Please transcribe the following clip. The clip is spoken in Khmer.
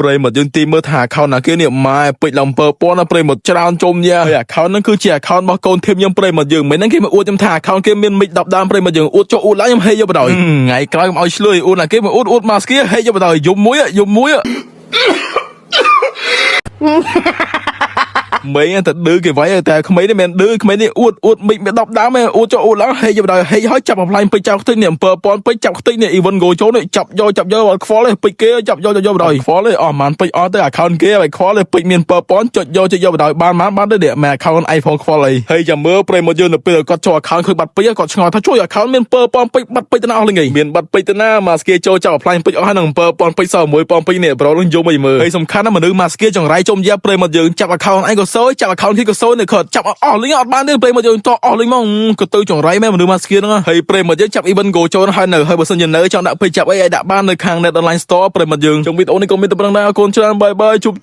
ប្រិមត្តយើងទីមើលថា account ណាគេនេះម៉ែពេជ្រឡំពើពណ៌ណាប្រិមត្តច្រើនជុំយ៉ាហើយ account ហ្នឹងគឺជា account របស់កូនធៀបខ្ញុំប្រិមត្តយើងមិនហ្នឹងគេមកអួតខ្ញុំថា account គេមានមិច10ដើមប្រិមត្តយើងអួតចុះអួតឡើងខ្ញុំហេយកបដ ாய் ថ្ងៃក្រោយមកឲ្យឆ្លើយអួតណាគេមកអួតមកស្គីហេយកបដ ாய் យំមួយmấy anh thật đưa cái váyតែក្មេងនេះមិនឌឺក្មេងនេះអួតមិចមាន10ដើមអួតចុះអួតឡើងហេយកបដ ாய் ហេហើយចាប់បំផ្លាញពេជ្រចៅខ្ទេចនេះអំពើពណ៌ពេជ្រចាប់ខ្ទេចនេះ even go ចូលនេះចាប់យកខ្វល់ពេជ្រគេចាប់យកបដ ாய் ខ្វល់ទេអស់មិនពេជ្រអត់ទេ account គេឲ្យខ្វល់ទេពេជ្រមានពើពណ៌ចុចយកបដ ாய் បានទេនេះ account iPhone ខ្វល់អីហើយចាំមើលប្រិមត្តយើងទៅពេលគាត់ចូល account ឃើញបាត់ពេជ្រគាត់ឆ្ងល់ថាជួយ account មានពើពណ៌ពេជ្របាត់ពេជ្រទៅណាអស់លេងមានបាត់ពេជ្រទៅណាមកស្គីចូលចាប់បំផ្លាញពេជ្រអស់ហើយនឹងពើពណ៌ពេជ្រសល់មួយពណ៌ពេជ្រនេះប្រូនឹងយំអីមើលហើយសំខាន់ណាស់មនុស្សមកស្គីចង្រៃជុំយ៉ាប្រិមត្តយើងចាប់ account ឯងក៏សោយចាប់ account គេក៏សោយនេះគាត់ចាប់អស់លេងអត់បានទេប្រិមត្តយើងតអស់លេងមកក៏ទៅចង្រៃមែនមនុស្សមកស្គីហ្នឹងហើយប្រិមត្តយើងចាប់ event go ចូលហើយនៅហើយបើសិនជានៅចង់ដាក់ពេជ្រចាប់អីឲ្យដាក់បាននៅខាង Net Online Store ប្រិមត្តយើងជុំវីដេអូនេះក៏មានតែប៉ុណ្្នឹងដែរអរគុណច្រើនបាយជប់